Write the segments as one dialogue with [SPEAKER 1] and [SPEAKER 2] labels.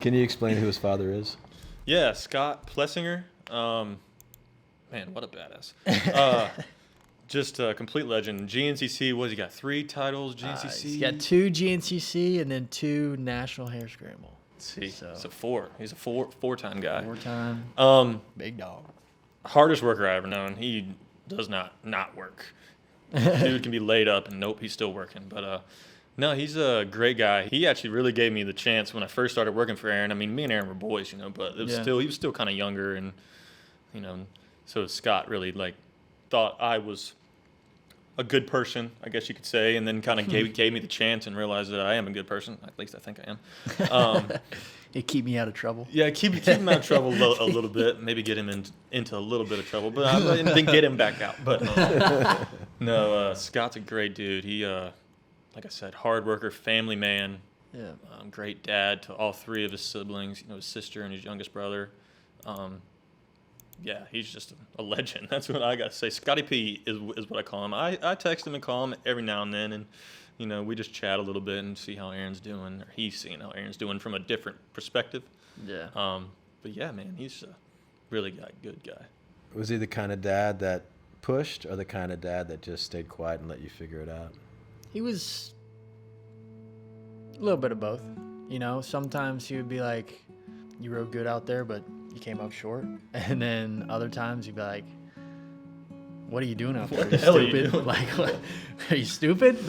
[SPEAKER 1] Can you explain who his father is?
[SPEAKER 2] Yeah, Scott Plessinger. Man, what a badass. Just a complete legend. GNCC, he got 3 titles, GNCC?
[SPEAKER 3] He's got 2 GNCC and then 2 National Hair Scramble.
[SPEAKER 2] Let's see.
[SPEAKER 3] So,
[SPEAKER 2] He's a four-time guy.
[SPEAKER 3] 4-time. Big dog.
[SPEAKER 2] Hardest worker I've ever known. He does not work. Dude can be laid up and nope, he's still working. But no, he's a great guy. He actually really gave me the chance when I first started working for Aaron. I mean, me and Aaron were boys, but it was he was still kind of younger, and so Scott really thought I was a good person, I guess you could say, and then kind of gave me the chance and realized that I am a good person. At least I think I am.
[SPEAKER 3] It keep me out of trouble.
[SPEAKER 2] Yeah, keep him out of trouble a little bit. Maybe get him into a little bit of trouble, but then get him back out. But no, Scott's a great dude. He, like I said, hard worker, family man.
[SPEAKER 3] Yeah.
[SPEAKER 2] Great dad to all 3 of his siblings. His sister and his youngest brother. Yeah, he's just a legend. That's what I got to say. Scotty P is what I call him. I text him and call him every now and then, and we just chat a little bit and see how Aaron's doing, or he's seeing how Aaron's doing from a different perspective.
[SPEAKER 3] Yeah.
[SPEAKER 2] But yeah, man, he's a really good guy.
[SPEAKER 1] Was he the kind of dad that pushed, or the kind of dad that just stayed quiet and let you figure it out?
[SPEAKER 3] He was a little bit of both. Sometimes he would be like, you rode good out there, but you came up short. And then other times he'd be like, what are you doing out there?
[SPEAKER 2] What the hell
[SPEAKER 3] stupid?
[SPEAKER 2] are you doing?
[SPEAKER 3] What, are you stupid?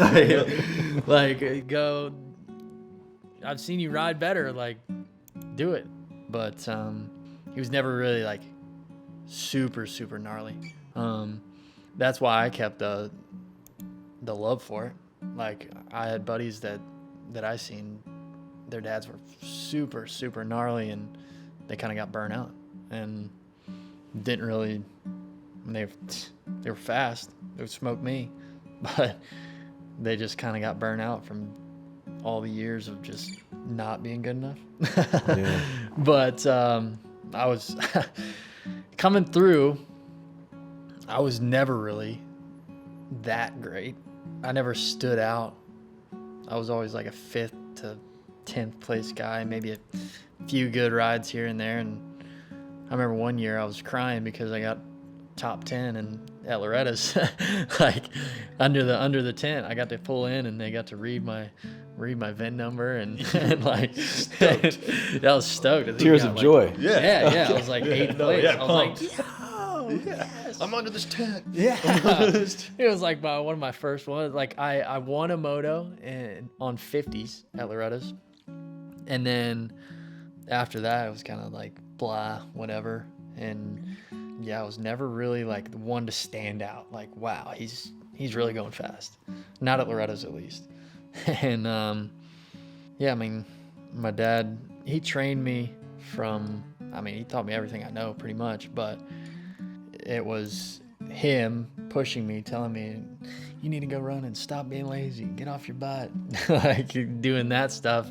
[SPEAKER 3] Go, I've seen you ride better. Do it. But he was never really super, super gnarly. That's why I kept the love for it. I had buddies that I seen, their dads were super, super gnarly, and they kind of got burnt out and didn't really. They were fast. They would smoke me, but they just kind of got burnt out from all the years of just not being good enough.
[SPEAKER 1] Yeah.
[SPEAKER 3] But I was coming through. I was never really that great. I never stood out. I was always like a 5th to 10th place guy, maybe a few good rides here and there. And I remember one year I was crying because I got top 10 at Loretta's, under the tent. I got to pull in and they got to read my VIN number and
[SPEAKER 2] Stoked.
[SPEAKER 3] I was stoked.
[SPEAKER 1] Tears of joy.
[SPEAKER 3] Yeah. I was like 8th place.
[SPEAKER 2] Yeah,
[SPEAKER 3] I was like, yes.
[SPEAKER 2] I'm under this tent.
[SPEAKER 3] Yeah. It was one of my first ones. I won a moto on 50s at Loretta's. And then after that, it was kind of blah, whatever. And yeah, I was never really the one to stand out. Wow, he's really going fast. Not at Loretta's, at least. And yeah, I mean, my dad, he trained me he taught me everything I know pretty much, but it was him pushing me, telling me, you need to go run and stop being lazy, get off your butt, doing that stuff.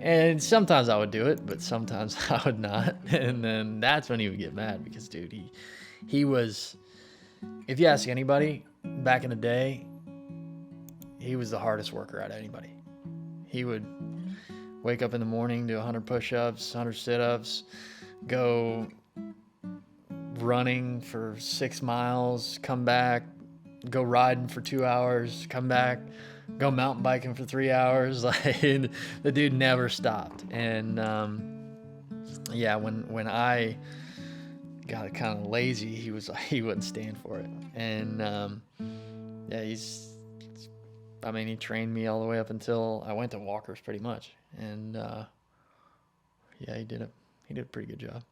[SPEAKER 3] And sometimes I would do it, but sometimes I would not. And then that's when he would get mad because, dude, he was, if you ask anybody back in the day, he was the hardest worker out of anybody. He would wake up in the morning, do 100 push-ups, 100 sit-ups, go running for 6 miles, come back, go riding for 2 hours, come back, go mountain biking for 3 hours. The dude never stopped. And yeah, when I got kind of lazy, he wouldn't stand for it. And yeah, he trained me all the way up until I went to Walker's pretty much. And yeah, he did a pretty good job.